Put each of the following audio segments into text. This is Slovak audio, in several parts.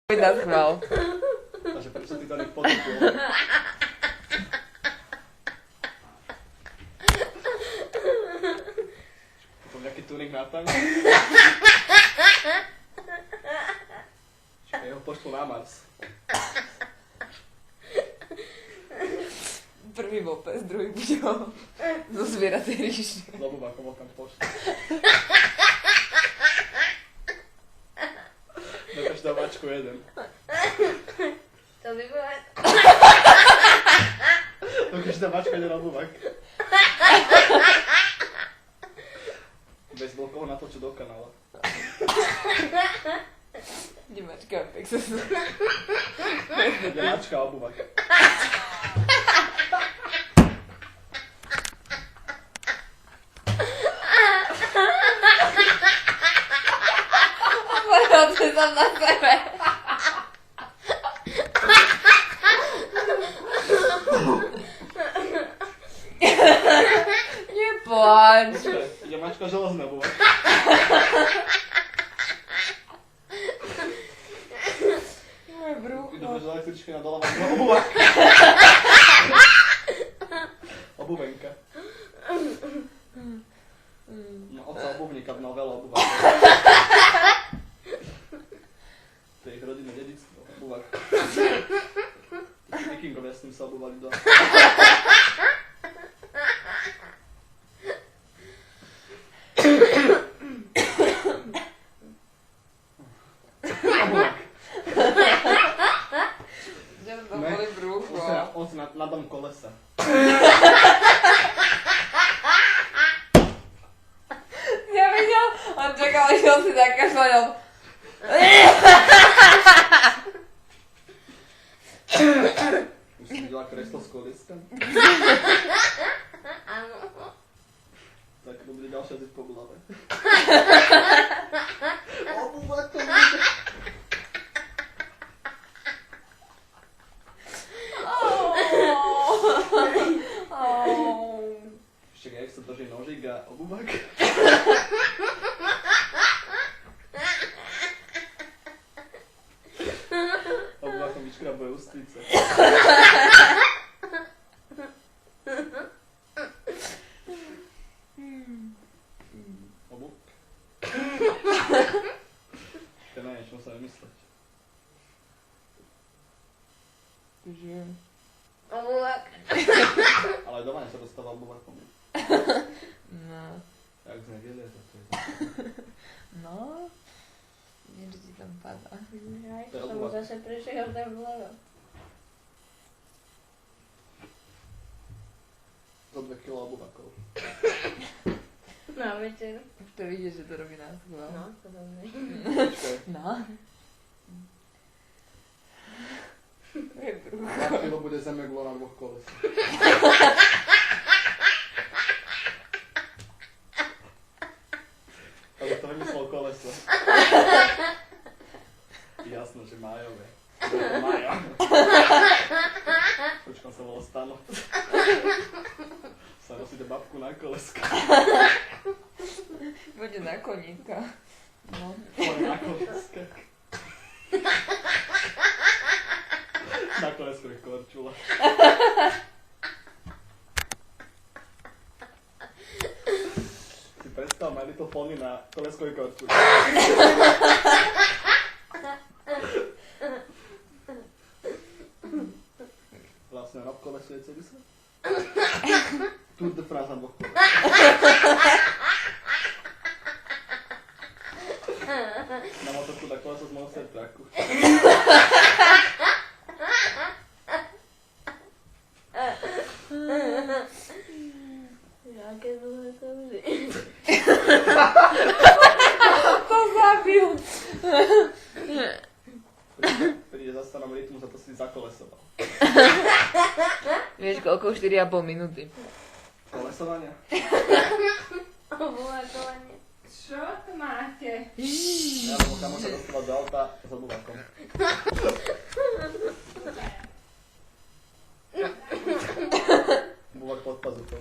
Zaschval. Takže prečo ty to nepotopil? Potom nejaký tuning na tam? Čakaj, ho pošlu na Mars. Prvý bol pes, druhý bude zo zvieratej ríši. S obuvakom ho tam pošlu. Do každého mačku jeden. To by bola... Do každého mačka jeden obuvak. Bez veľkoho natočil do kanála. Kde mačka, tak sa sú. Kde mačka a obuvak. Poďte som na sebe. Neplač. Ide mačka železná obuvak. Moje brucho. Ide bez električky na doľava. Obuvak. Obuvenka. No, oca obuvníka mal veľa obuvakov. To je ich rodinné dedičstvo, obuvak. Vikingovia s ním sa obuvali doma. Obuvak. Že to boli brucho. On si na dom kolesa. Ja videl, on čakal, že on si zakašľal. Už si videla kreslo s koleskom? Áno. Tak to bude ďalšia zid po bulave. Obuvak to bude. Ešte jak sa drží nožík a obuvak. Obuvakom vyškrabuje ústnice. Obuk? To na niečo sa vymysleť. Žijem. Obuvak. Ale aj doma sa dostáva obuvakom. No. Jak z nedele, to je No. Niečo ti tam padá. Aj, To je som obuvak. zase prišiel tak vľavo. To 2 kg obuvakov. Na večer. Už to vidíš, že to robí nás schvál. No, to dobre. Počkaj. No. Je brucho. Na chvíľu bude zemeglo na 2 kolesách. Ale to vymyslel koleso. Jasno, že májové. Maja. Počkám sa volal Stano. Sa nosíte babku na kolesko. Bude na koníka. No. Pôjde na kolesko. Na kolesko je korčula. Si predstav My Little Pony na koleskovej korčule. Vlastne na obkolesuje celý svet. Tour de France na 2 kolesách. Na motorku na koleso z Monster Trucku. Jaké dlhé to bude. To zabil. Príde zase nám rytmus a to si zakolesoval. Vieš koľko? 4,5 minúty. Kolesovania? Obuvakovanie. Čo to máte? Ja lebo kamoša dostala do auta s obuvakom. Obuvak pod pazuchou.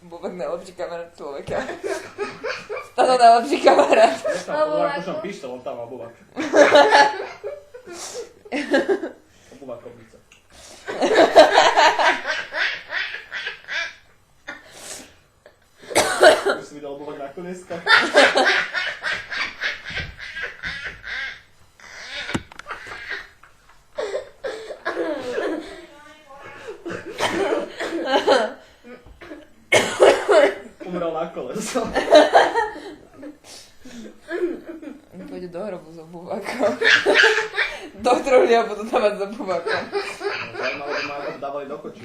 Bubek najlepší kamarát človeka. Táto najlepší kamarát. Ja tam obuvák, už mám pištol, on tam má obuvák. Obuvákovnica. Už si videl obuvák na kolieska? Umrel na koleso. Pôjde do hrobu s obúvakom. Doktor ľudia budú dávať s obúvakom. Zaujímavé, že ma dávali do kočí.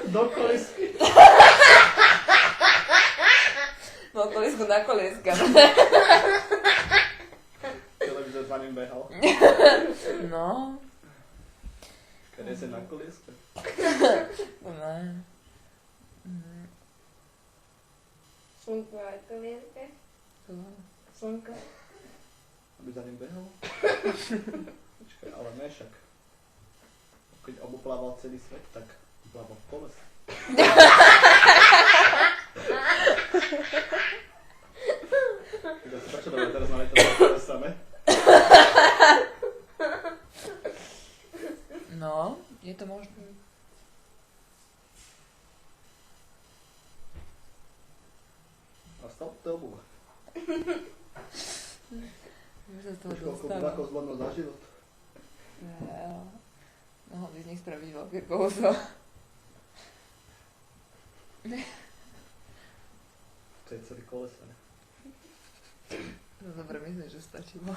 Do kolesky. No kolesku na kolieska. Televízor za ním behal. No. Keď je na kolieska. No. Slnko aj kolieska. Slnko. Aby za ním behal. Počkaj, ale ne však. Keď oboplával celý svet, tak plával v kolese. Prečo dobre teraz máme to kolesa, ne? No, je to možné. A stav to je obuvák. Už sa z toho Už koľko dostal. obuvákov zvládnul za život. Mohol by z nich spraviť veľké kouzlo. To je celý kolesa, ne? No dobre, myslím, že stačilo.